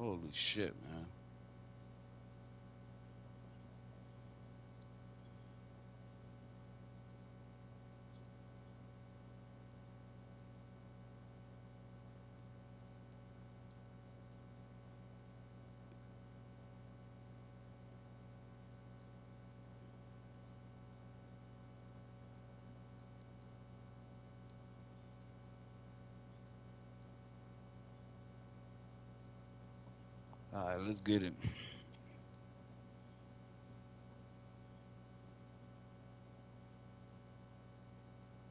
Holy shit, man. All right, let's get it.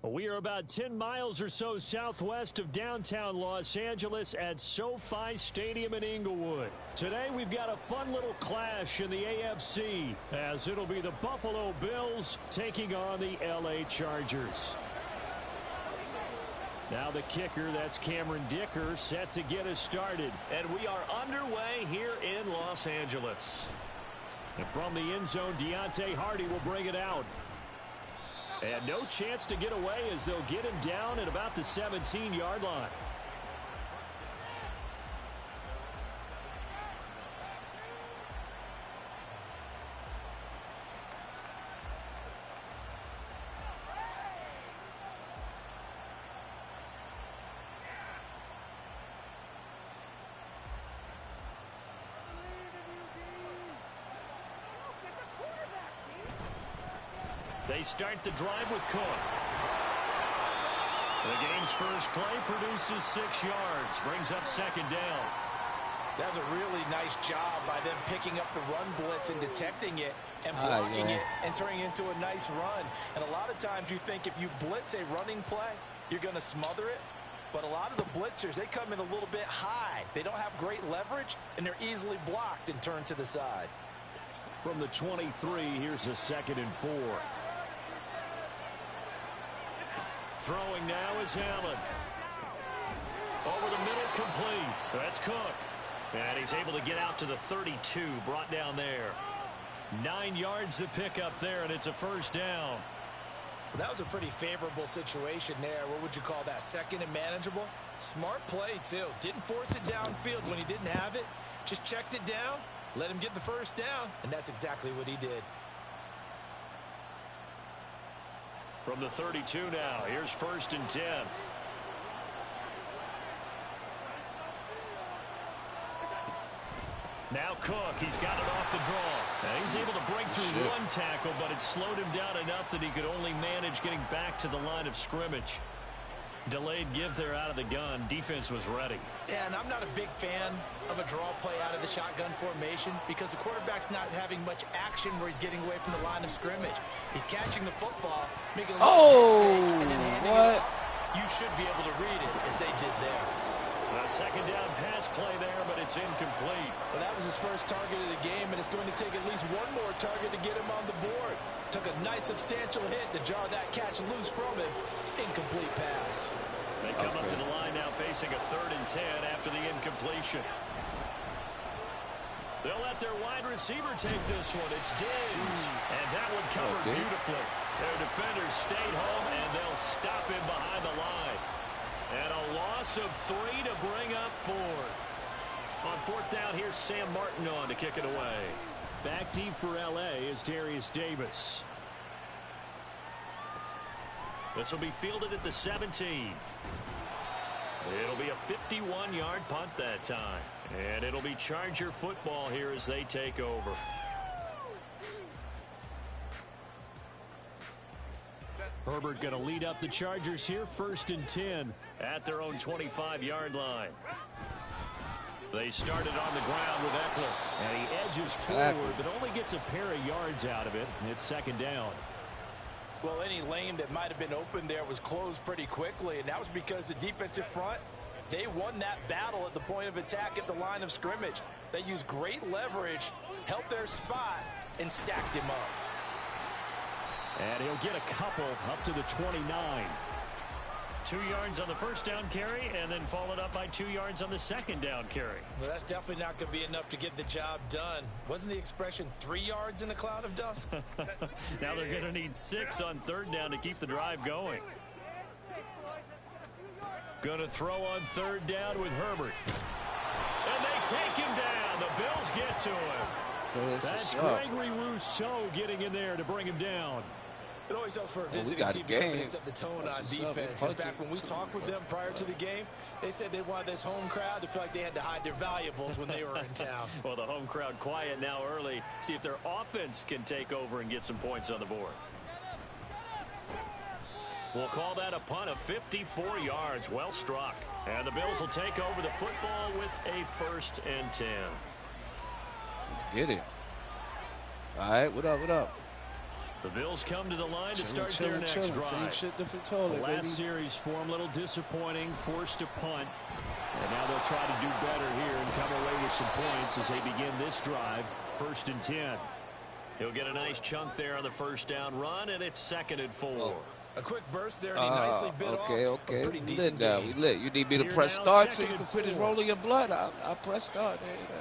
We are about 10 miles or so southwest of downtown Los Angeles at SoFi Stadium in Inglewood. Today we've got a fun little clash in the AFC as it'll be the Buffalo Bills taking on the LA Chargers. Now the kicker, that's Cameron Dicker, set to get us started. And we are underway here in Los Angeles. And from the end zone, Deontay Hardy will bring it out. And no chance to get away as they'll get him down at about the 17-yard line. They start the drive with Cook. The game's first play produces 6 yards, brings up second down. That's a really nice job by them picking up the run blitz and detecting it and blocking it and turning it into a nice run. And a lot of times you think if you blitz a running play, you're going to smother it. But a lot of the blitzers, they come in a little bit high. They don't have great leverage, and they're easily blocked and turned to the side. From the 23, here's a 2nd and 4. Throwing now is Allen. Over the middle, complete. That's Cook. And he's able to get out to the 32, brought down there. 9 yards to pick up there, and it's a first down. That was a pretty favorable situation there. What would you call that? Second and manageable? Smart play, too. Didn't force it downfield when he didn't have it. Just checked it down, let him get the first down, and that's exactly what he did. From the 32 now, here's 1st and 10. Now Cook, he's got it off the draw. And he's able to break through one tackle, but it slowed him down enough that he could only manage getting back to the line of scrimmage. Delayed give there out of the gun. Defense was ready. Yeah, and I'm not a big fan of a draw play out of the shotgun formation because the quarterback's not having much action where he's getting away from the line of scrimmage. He's catching the football, making a and then handing it off. You should be able to read it as they did there. A second down pass play there, but it's incomplete. Well, that was his first target of the game, and it's going to take at least one more target to get him on the board. Took a nice substantial hit to jar that catch loose from him. Incomplete pass. They come up to the line now facing a 3rd and 10 after the incompletion. They'll let their wide receiver take this one. It's Diggs. And that one covered beautifully. Their defenders stayed home, and they'll stop him behind the line. And a loss of 3 to bring up 4. On 4th down, here's Sam Martin on to kick it away. Back deep for L.A. is Darius Davis. This will be fielded at the 17. It'll be a 51-yard punt that time. And it'll be Charger football here as they take over. Herbert going to lead up the Chargers here, 1st and 10 at their own 25-yard line. They started on the ground with Eckler, and he edges forward, but only gets a pair of yards out of it. It's 2nd down. Well, any lane that might have been open there was closed pretty quickly, and that was because the defensive front, they won that battle at the point of attack at the line of scrimmage. They used great leverage, helped their spot, and stacked him up. And he'll get a couple up to the 29. 2 yards on the 1st down carry, and then followed up by 2 yards on the 2nd down carry. Well, that's definitely not going to be enough to get the job done. Wasn't the expression 3 yards in a cloud of dust? Now they're going to need 6 on 3rd down to keep the drive going. Going to throw on 3rd down with Herbert. And they take him down. get to him. That's Gregory Rousseau getting in there to bring him down. It always helps for a visiting team to come in and set the tone on defense. In fact, when we talked with them prior to the game, they said they wanted this home crowd to feel like they had to hide their valuables when they were in town. Well, the home crowd quiet now early. See if their offense can take over and get some points on the board. We'll call that a punt of 54 yards. Well struck. And the Bills will take over the football with a 1st and 10. Let's get it. All right, what up, what up? The Bills come to the line to start their next drive. Same shit, different toilet, last baby. series for them, a little disappointing, forced a punt. And now they'll try to do better here and come away with some points as they begin this drive, 1st and 10. He'll get a nice chunk there on the first down run, and it's 2nd and 4. Oh. A quick burst there, and he nicely bit off. Okay. Pretty We decent lit now. game. We lit. You need me to press start so you can finish rolling your blood? I'll press start. There you go.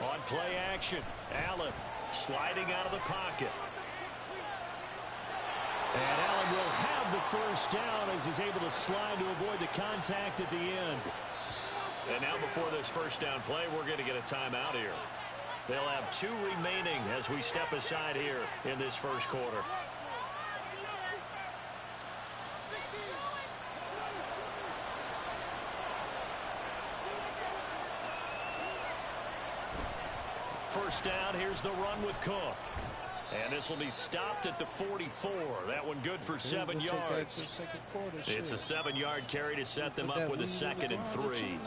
On play action, Allen sliding out of the pocket. And Allen will have the first down as he's able to slide to avoid the contact at the end. And now before this first down play, we're going to get a timeout here. They'll have 2 remaining as we step aside here in this first quarter. First down, here's the run with Cook. And this will be stopped at the 44. That one good for 7 yards. It's a 7-yard carry to set them up with a 2nd and 3.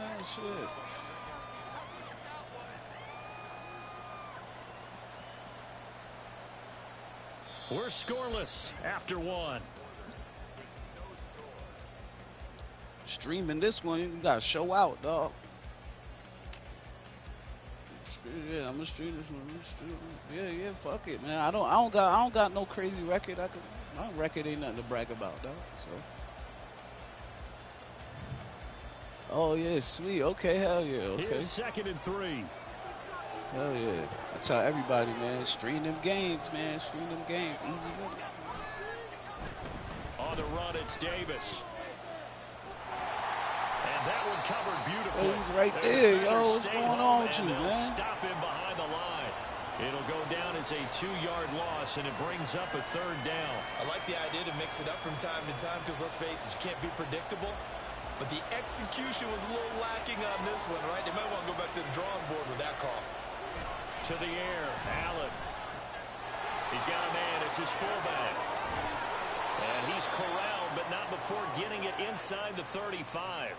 We're scoreless after 1. Streaming this one, you got to show out, dog. Yeah, I'm gonna stream this one. Yeah, fuck it, man. I don't got no crazy record. My record ain't nothing to brag about, dog. So. Oh yeah, sweet. Okay, hell yeah. Okay. Here's 2nd and 3. Hell yeah. I tell everybody, man, stream them games, man. Stream them games. Easy money. On the run, it's Davis. And that one covered beautifully. Oh, he's right there, yo. What's going on with you, man? Stop him behind the line. It'll go down as a 2-yard loss, and it brings up a 3rd down. I like the idea to mix it up from time to time because, let's face it, you can't be predictable. But the execution was a little lacking on this one, right? They might want to go back to the drawing board with that call. To the air, Allen. He's got a man. It's his fullback. And he's corralled, but not before getting it inside the 35.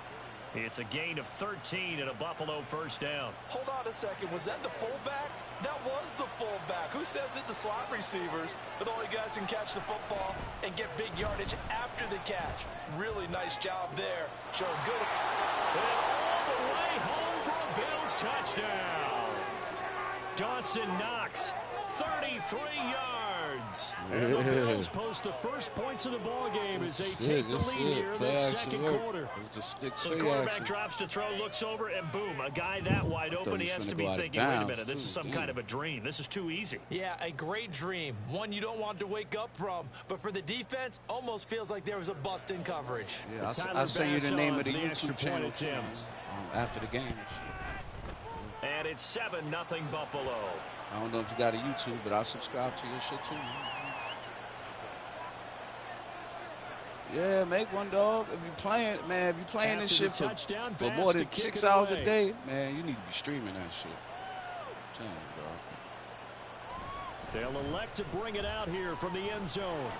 It's a gain of 13 and a Buffalo first down. Hold on a second. Was that the fullback? That was the fullback. Who says it to slot receivers? But only guys can catch the football and get big yardage after the catch. Really nice job there. Showing good. And all the way home for a Bills touchdown. Dawson Knox, 33 yards. And the Bills post the first points of the ball game as they take the lead here in the second quarter. So the quarterback drops to throw, looks over, and boom, a guy that wide open. He has to be thinking, wait a minute, this is some kind of a dream. This is too easy. Yeah, a great dream. One you don't want to wake up from. But for the defense, almost feels like there was a bust in coverage. Yeah, I'll send you the name of the YouTube channel after the game. And it's 7-0 Buffalo. I don't know if you got a YouTube, but I'll subscribe to your shit too. Yeah, make one, dog. If you playing, man, if you playing this shit for more than 6 hours a day, man, you need to be streaming that shit. I'm telling you, They'll elect to bring it out here from the end zone.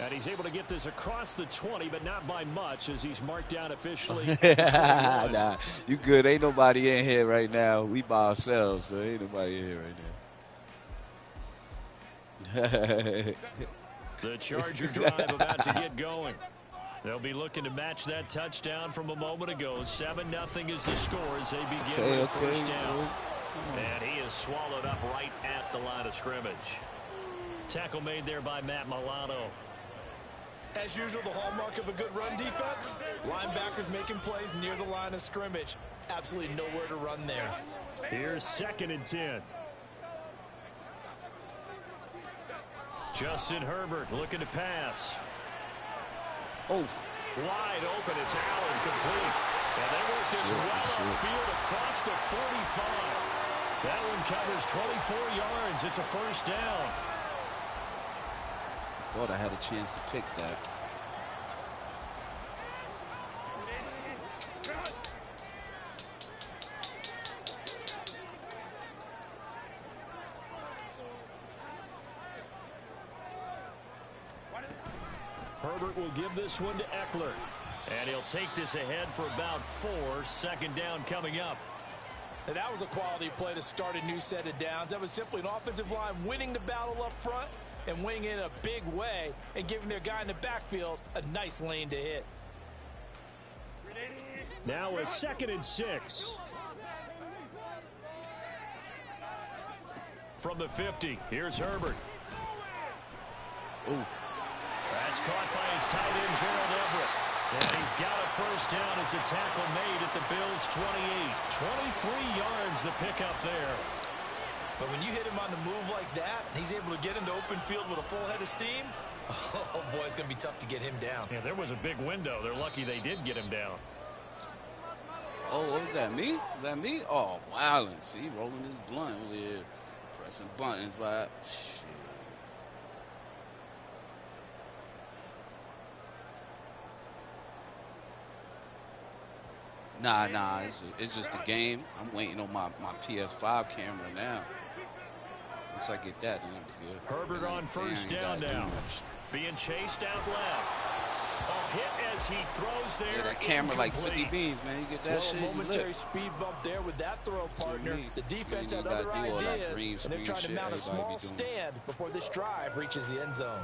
And he's able to get this across the 20, but not by much as he's marked down officially. Nah, you good. Ain't nobody in here right now. We by ourselves, so ain't nobody in here right now. The Charger drive about to get going. They'll be looking to match that touchdown from a moment ago. 7-0 is the score as they begin with first down. And he is swallowed up right at the line of scrimmage. Tackle made there by Matt Milano. As usual, the hallmark of a good run defense, linebackers making plays near the line of scrimmage. Absolutely nowhere to run there. Here's 2nd and 10. Justin Herbert looking to pass. Oh. Wide open. It's Allen complete. And they work this well upfield across the 45. That one covers 24 yards. It's a first down. Thought I had a chance to pick that. Herbert will give this one to Eckler. And he'll take this ahead for about 4. Second down coming up. And that was a quality play to start a new set of downs. That was simply an offensive line winning the battle up front and winning it in a big way and giving their guy in the backfield a nice lane to hit. Now a 2nd and 6. From the 50, here's Herbert. Ooh. That's caught by his tight end, Gerald Everett. And he's got a first down as a tackle made at the Bills' 28. 23 yards the pickup there. But when you hit him on the move like that, and he's able to get into open field with a full head of steam, oh boy, it's going to be tough to get him down. Yeah, there was a big window. They're lucky they did get him down. Oh, what was that, me? Was that me? Oh, wildin'. See, rolling his blunt over here. Pressing buttons, but shit. Nah, it's just a game. I'm waiting on my PS5 camera now. Once I get that, then it'll be good. Herbert on first down now. Being chased out left. A hit as he throws there. Yeah, that camera like 50 beams, man. You get that shit, momentary speed bump there with that throw, partner. The defense had other ideas, and they're trying to mount a small stand before this drive reaches the end zone.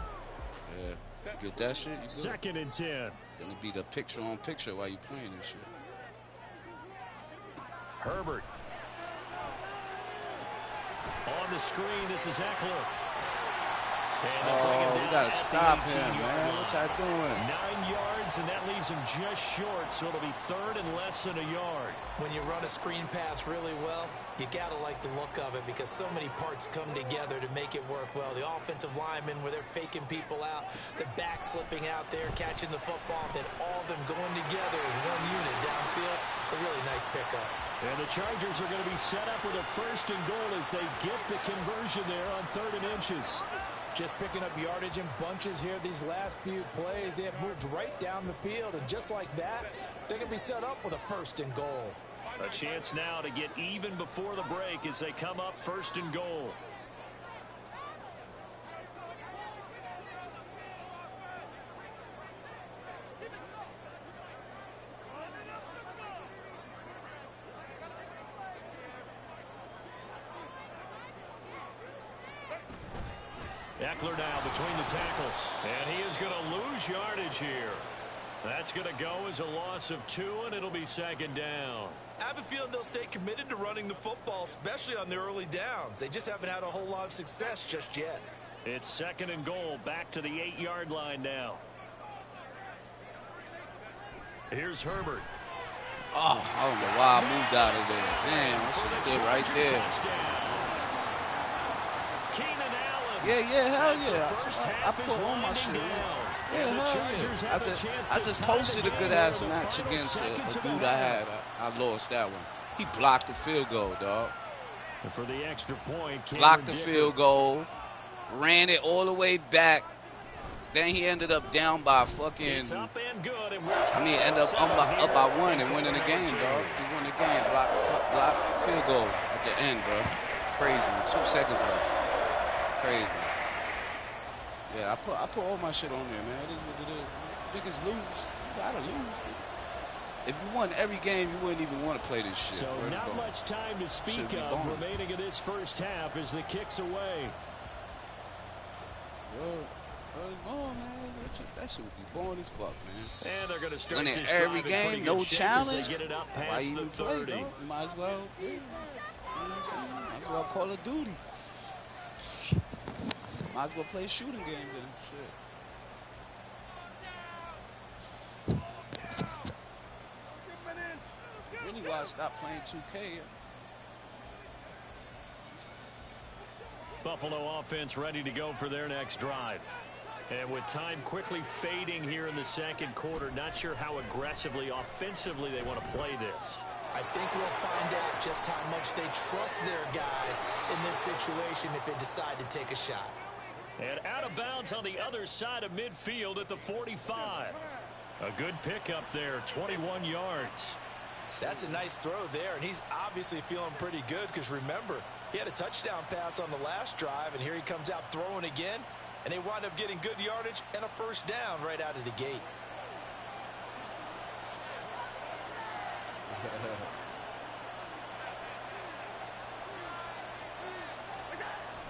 Yeah, you get that shit, you good. 2nd and 10. Then it'll be the picture-on-picture while you playing this shit. Herbert. On the screen, this is Eckler. Oh, you gotta stop him, man. What y'all doing? 9 yards, and that leaves him just short, so it'll be 3rd and less than a yard. When you run a screen pass really well, you gotta like the look of it because so many parts come together to make it work well. The offensive linemen, where they're faking people out, the back slipping out there, catching the football, then all of them going together as one unit downfield. A really nice pickup. And the Chargers are going to be set up with a 1st and goal as they get the conversion there on 3rd and inches. Just picking up yardage in bunches here these last few plays. They have moved right down the field, and just like that, they're going to be set up with a 1st and goal. A chance now to get even before the break as they come up 1st and goal. Eckler now between the tackles, and he is going to lose yardage here. That's going to go as a loss of 2, and it'll be 2nd down. I have a feeling they'll stay committed to running the football, especially on their early downs. They just haven't had a whole lot of success just yet. It's 2nd and goal, back to the 8-yard line now. Here's Herbert. Oh, I don't know why I moved out of there. Damn, I should have stood right there. Yeah, hell yeah. I put on my shit. Yeah, hell yeah. I just posted a good-ass match against a dude I had. I lost that one. He blocked the field goal, dog. And for the extra point, blocked the field goal, ran it all the way back. Then he ended up down by fucking. Ended up up by 1 and winning the game, dog. He won the game. Blocked field goal at the end, bro. Crazy. 2 seconds left. Crazy. Yeah, I put all my shit on there, man. It is what it is. Niggas lose. You gotta lose. If you won every game, you wouldn't even want to play this shit. So not much time to speak of remaining in this first half as the kick's away. Man. That shit would be boring as fuck, man. And they're going to start winning this every game, no challenge. Get it up past why you even the 30. Play, you might as well. Yeah. You know what I'm saying? Might as well Call of Duty. Might as well play a shooting game then. Shit. Really why I stopped playing 2K. Buffalo offense ready to go for their next drive. And with time quickly fading here in the second quarter, not sure how aggressively, offensively they want to play this. I think we'll find out just how much they trust their guys in this situation if they decide to take a shot. And out of bounds on the other side of midfield at the 45. A good pickup there, 21 yards. That's a nice throw there, and he's obviously feeling pretty good because, remember, he had a touchdown pass on the last drive, and here he comes out throwing again, and they wind up getting good yardage and a first down right out of the gate.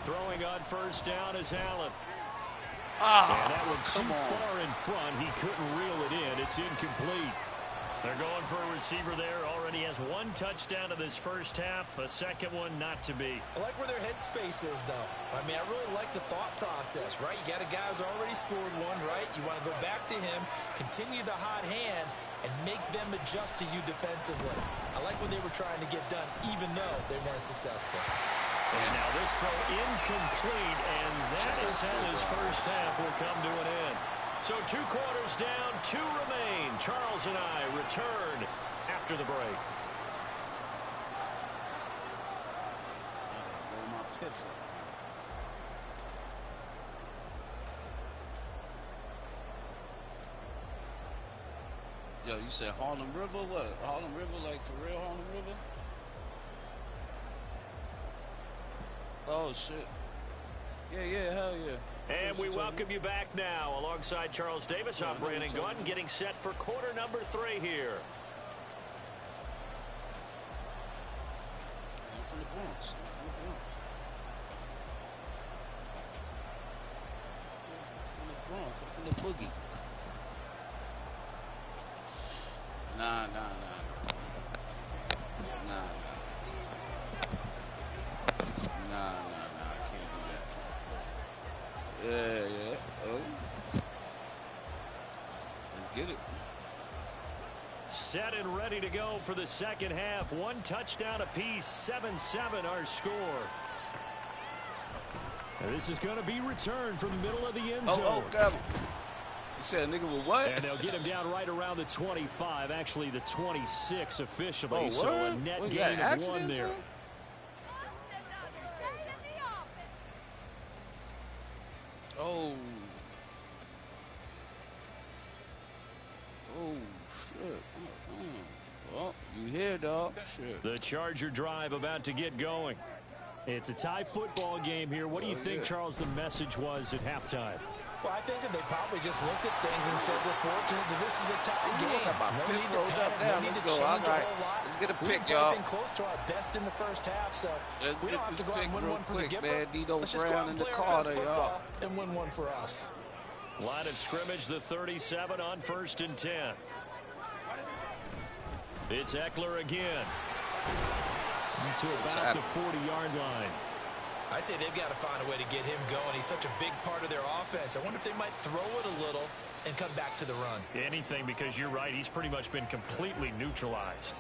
Throwing on first down is Allen. Ah, and that one too far in front. He couldn't reel it in. It's incomplete. They're going for a receiver there. Already has one touchdown in this first half. A second one not to be. I like where their headspace is, though. I mean, I really like the thought process, right? You got a guy who's already scored one, right? You want to go back to him, continue the hot hand, and make them adjust to you defensively. I like what they were trying to get done, even though they weren't successful. And now this throw incomplete, and that is how his first half will come to an end. So 2 quarters down, 2 remain. Charles and I return after the break. Yo, you said Harlem River? What? Harlem River, like for real Harlem River? Oh, shit. Yeah, hell yeah. And we welcome you back now. Alongside Charles Davis, I'm Brandon Gunn, getting set for quarter number 3 here. I'm from the Bronx. I'm from the boogie. Nah. Yeah. Oh. Let's get it. Set and ready to go for the second half. 1 touchdown apiece. 7-7 our score. And this is going to be returned from the middle of the end zone. Oh, got him. You said a nigga with what? And they'll get him down right around the 25. Actually, the 26 officially. Oh, so a net gain of 1 there. Oh, shit. Well, you hear, dog. Shit. The Charger drive about to get going. It's a tie football game here. What do you think, Charles, the message was at halftime? Well, I think that they probably just looked at things and said, we're fortunate that this is a tie game. No need to panic. No need to change a whole lot. Let's get a pick, y'all. We've been close to our best in the first half, so we don't have to go out and win one for the giver. Let's just go out and play our best football and win one for us. Line of scrimmage, the 37 on 1st and 10. It's Eckler again. To about the 40-yard line. I'd say they've got to find a way to get him going. He's such a big part of their offense. I wonder if they might throw it a little and come back to the run. Anything, because you're right. He's pretty much been completely neutralized.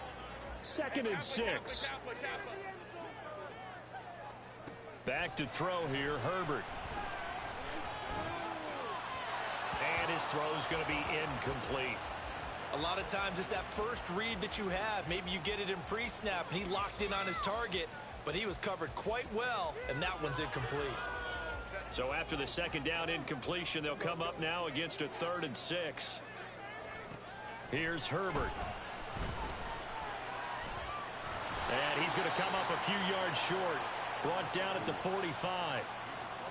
2nd and 6. Back to throw here, Herbert. And his throw is going to be incomplete. A lot of times it's that first read that you have. Maybe you get it in pre-snap, and he locked in on his target, but he was covered quite well, and that one's incomplete. So after the 2nd down incompletion, they'll come up now against a 3rd and 6. Here's Herbert. And he's going to come up a few yards short. Brought down at the 45.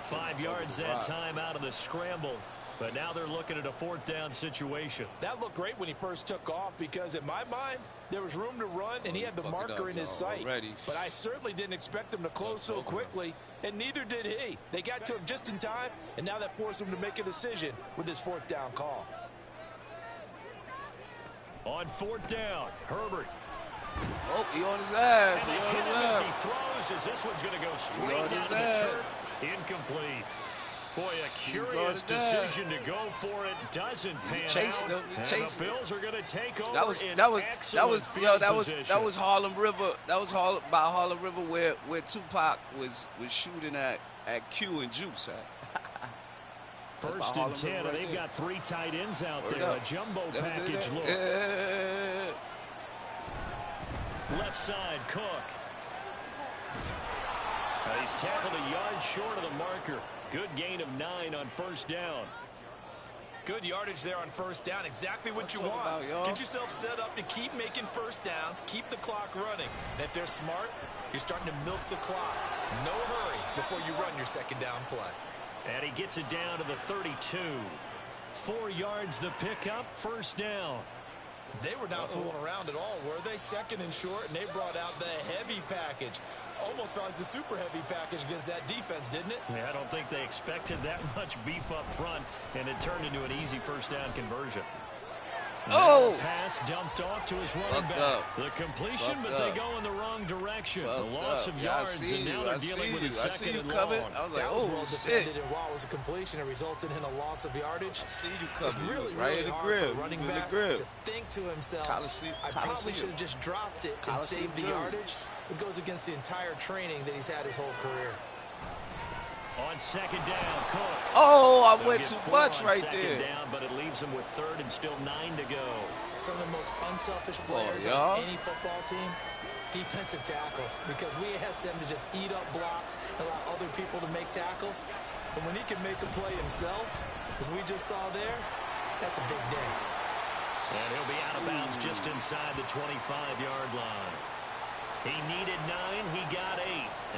5 yards that time out of the scramble. But now they're looking at a 4th down situation. That looked great when he first took off because, in my mind, there was room to run, and he had the marker in his sight. But I certainly didn't expect him to close so quickly, and neither did he. They got to him just in time, and now that forced him to make a decision with his 4th down call. On 4th down, Herbert. Oh, he on his ass. And they hit him as he throws, as this one's going to go straight down to the turf. Incomplete. Boy, a curious decision to go for it. Doesn't pan out. The Bills are going to take over. That was Harlem River. That was by Harlem River where Tupac was shooting at Q and Juice. First and 10, and they've got 3 tight ends out there. A jumbo package look. Left side, Cook. He's tackled a yard short of the marker. Good gain of 9 on first down. Good yardage there on first down. Exactly what you want. Get yourself set up to keep making first downs, keep the clock running. And if they're smart, you're starting to milk the clock. No hurry before you run your second down play. And he gets it down to the 32. 4 yards the pickup, first down. They were not fooling around at all, were they? Second and short, and they brought out the heavy package. Almost felt like the super heavy package against that defense, didn't it? Yeah, I don't think they expected that much beef up front, and it turned into an easy first down conversion. Pass dumped off to his running back. The completion, but they go in the wrong direction. The loss of yards, and now they're dealing with a second and long. I was like, that was well defended, and while it was a completion, it resulted in a loss of yardage. I see you coming. It's really, right really in the hard grip. for running back to think to himself, I probably should have just dropped it and saved the yardage. It goes against the entire training that he's had his whole career. On second down, Cook. Oh, I went too much right there. Down, but it leaves him with third and still 9 to go. Some of the most unselfish players on any football team, defensive tackles, because we ask them to just eat up blocks and allow other people to make tackles. And when he can make a play himself, as we just saw there, that's a big day. And he'll be out of bounds just inside the 25-yard line. He needed 9, he got 8.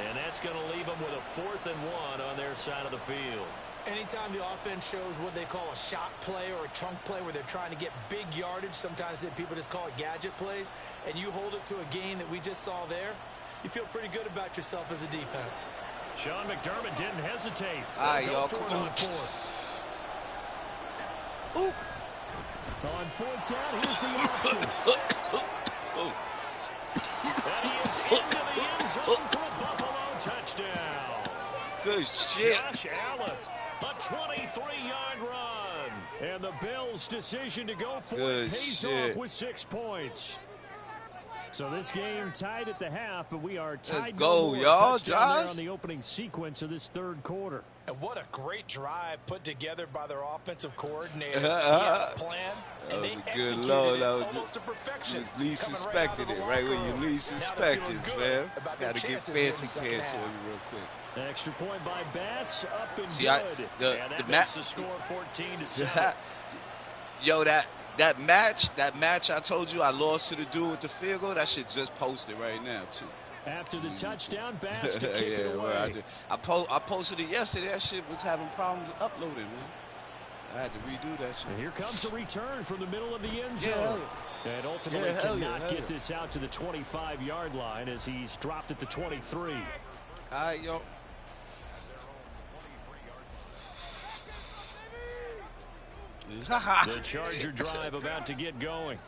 And that's going to leave them with a 4th and 1 on their side of the field. Anytime the offense shows what they call a shot play or a chunk play where they're trying to get big yardage, sometimes people just call it gadget plays, and you hold it to a gain that we just saw there, you feel pretty good about yourself as a defense. Sean McDermott didn't hesitate. All right, y'all, come on. On 4th down, here's the option. And he is into the end zone for a Buffalo touchdown. Good shit. Josh Allen, a 23-yard run. And the Bills' decision to go for it pays off with 6 points. So this game tied at the half, but we are tied. Let's go, y'all, Josh. On the opening sequence of this third quarter. And what a great drive put together by their offensive coordinator. He had a plan, and they executed it almost to perfection. You least expected it, right when you least expected it, man. Got to get fancy pants on you real quick. Extra point by Bass, up and See, good. the makes the score 14-7. Yo, that match I told you I lost to the dude with the field goal, that shit just posted right now, too. After the touchdown, Bass to kick it away. Well, I posted it yesterday. That shit was having problems uploading, man. I had to redo that shit. And here comes a return from the middle of the end zone. And ultimately cannot get this out to the 25-yard line as he's dropped at the 23. All right, yo. The Charger drive about to get going.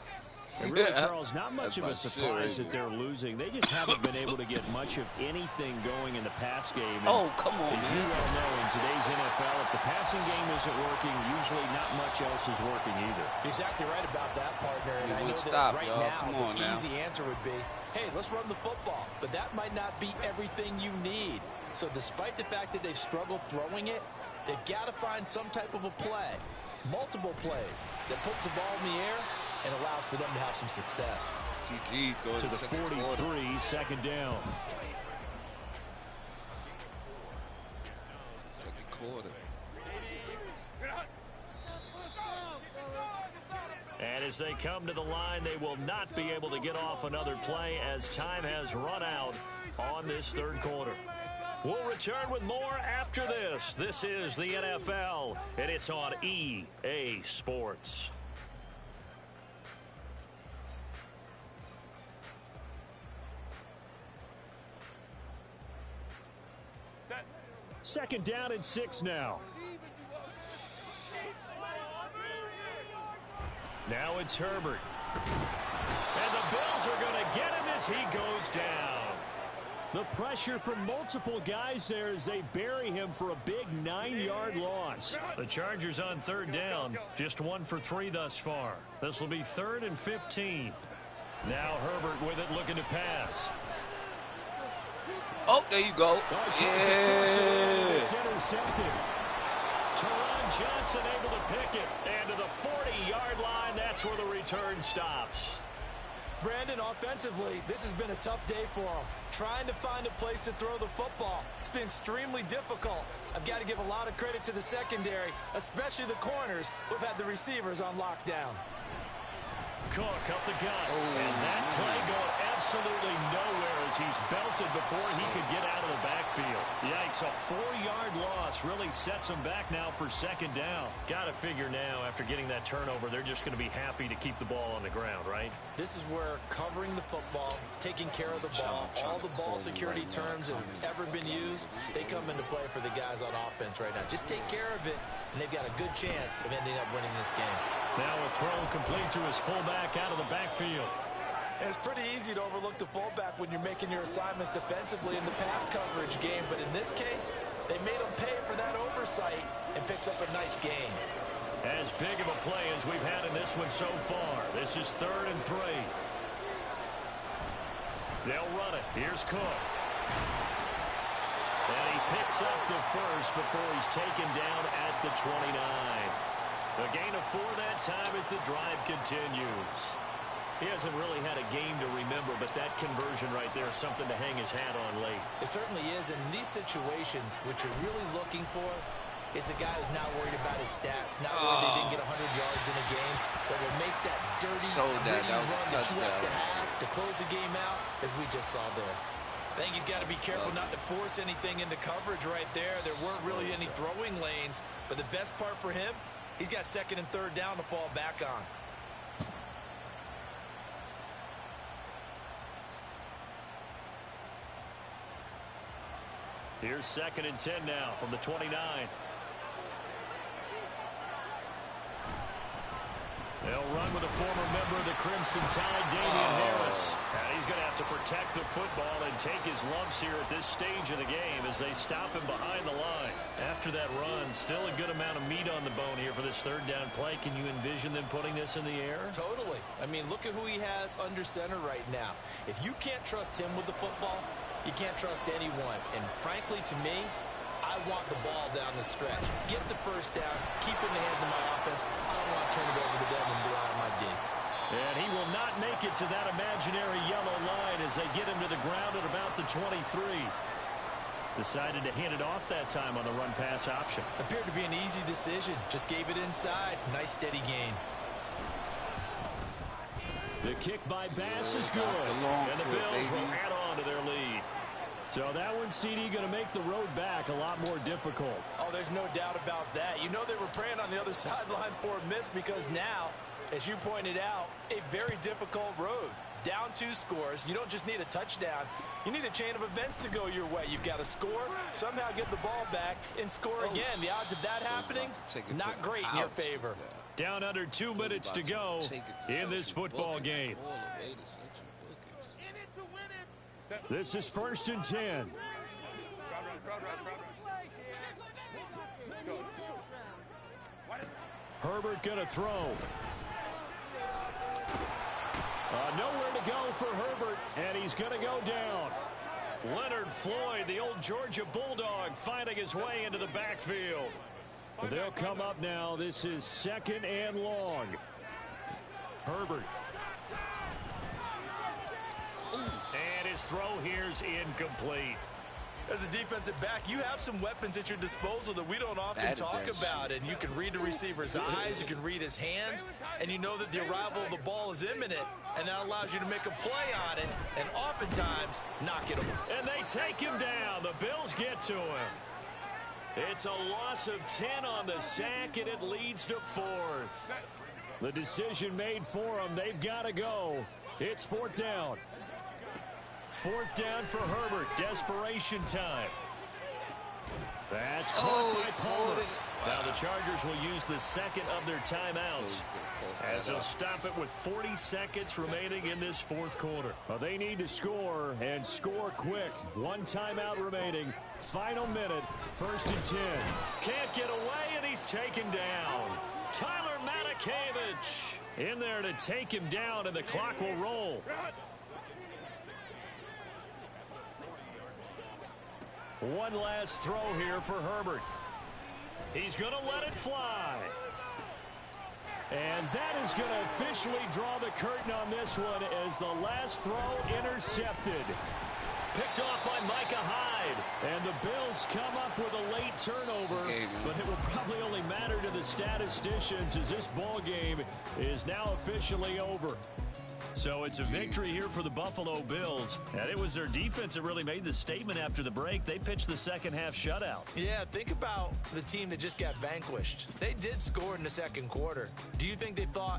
And really, Charles, not much of a surprise that they're losing. They just haven't been able to get much of anything going in the pass game. And come on, as you well know, in today's NFL, if the passing game isn't working, usually not much else is working either. You're exactly right about that, partner. And I know stop, that right now, the easy answer would be, hey, let's run the football. But that might not be everything you need. So despite the fact that they've struggled throwing it, they've got to find some type of a play, multiple plays, that puts the ball in the air and allows for them to have some success. GG's going to the 43, second down. Second quarter. And as they come to the line, they will not be able to get off another play as time has run out on this third quarter. We'll return with more after this. This is the NFL, and it's on EA Sports. Second down and 6 now. Now it's Herbert. And the Bills are going to get him as he goes down. The pressure from multiple guys there as they bury him for a big 9-yard loss. The Chargers on third down, just 1 for 3 thus far. This will be 3rd and 15. Now Herbert with it, looking to pass. Oh, there you go. It's intercepted. Teron Johnson able to pick it. And to the 40-yard line, that's where the return stops. Brandon, offensively, this has been a tough day for him. Trying to find a place to throw the football. It's been extremely difficult. I've got to give a lot of credit to the secondary, especially the corners who've had the receivers on lockdown. Cook up the gut. And that play going absolutely nowhere as he's belted before he could get out of the backfield. Yikes, a 4-yard loss really sets him back now for second down. Got to figure now, after getting that turnover, they're just going to be happy to keep the ball on the ground, right? This is where covering the football, taking care of the ball, all the ball security terms that have ever been used, they come into play for the guys on offense right now. Just take care of it, and they've got a good chance of ending up winning this game. Now a throw complete to his fullback out of the backfield. It's pretty easy to overlook the fullback when you're making your assignments defensively in the pass coverage game, but in this case, they made him pay for that oversight and picks up a nice gain. As big of a play as we've had in this one so far. This is 3rd and 3. They'll run it. Here's Cook. And he picks up the first before he's taken down at the 29. A gain of 4 that time as the drive continues. He hasn't really had a game to remember, but that conversion right there is something to hang his hat on late. It certainly is. And in these situations, what you're really looking for is the guy who's not worried about his stats, not worried they didn't get 100 yards in a game, but will make that dirty, gritty run that you have to have to close the game out, as we just saw there. I think he's got to be careful not to force anything into coverage right there. There weren't really any throwing lanes, but the best part for him, he's got 2nd and 3rd down to fall back on. Here's 2nd and 10 now from the 29. They'll run with a former member of the Crimson Tide, Damian Harris. And he's going to have to protect the football and take his lumps here at this stage of the game as they stop him behind the line. After that run, still a good amount of meat on the bone here for this 3rd down play. Can you envision them putting this in the air? Totally. I mean, look at who he has under center right now. If you can't trust him with the football, you can't trust anyone. And frankly, to me, I want the ball down the stretch. Get the first down, keep it in the hands of my offense. I don't want to turn it over to them and rely on my D. And he will not make it to that imaginary yellow line as they get him to the ground at about the 23. Decided to hand it off that time on the run-pass option. Appeared to be an easy decision. Just gave it inside. Nice steady gain. The kick by Bass is good. And the Bills will add on to their lead. So that one, CD, going to make the road back a lot more difficult. Oh, there's no doubt about that. You know they were praying on the other sideline for a miss because now, as you pointed out, a very difficult road. Down 2 scores. You don't just need a touchdown. You need a chain of events to go your way. You've got to score, somehow get the ball back, and score again. The odds of that happening, not great in your favor. Down under 2 minutes to go in this football game. This is 1st and 10. Herbert going to throw. Nowhere to go for Herbert, and he's going to go down. Leonard Floyd, the old Georgia Bulldog, finding his way into the backfield. They'll come up now. This is 2nd and long. Herbert. And his throw here's incomplete. As a defensive back, you have some weapons at your disposal that we don't often talk about. And you can read the receiver's eyes, you can read his hands, and you know that the arrival of the ball is imminent. And that allows you to make a play on it, and oftentimes knock it away. And they take him down. The Bills get to him. It's a loss of 10 on the sack, and it leads to 4th. The decision made for them. They've got to go. It's 4th down. 4th down for Herbert. Desperation time. That's caught by Palmer. Now the Chargers will use the 2nd of their timeouts as they'll stop it with 40 seconds remaining in this 4th quarter. Well, they need to score and score quick. 1 timeout remaining. Final minute. 1st and 10. Can't get away, and he's taken down. Tyler Matakevich in there to take him down, and the clock will roll. One last throw here for Herbert. He's going to let it fly. And that is going to officially draw the curtain on this one as the last throw intercepted. Picked off by Micah Hyde. And the Bills come up with a late turnover. But it will probably only matter to the statisticians as this ball game is now officially over. So it's a victory here for the Buffalo Bills. And it was their defense that really made the statement after the break. They pitched the second half shutout. Yeah, think about the team that just got vanquished. They did score in the second quarter. Do you think they thought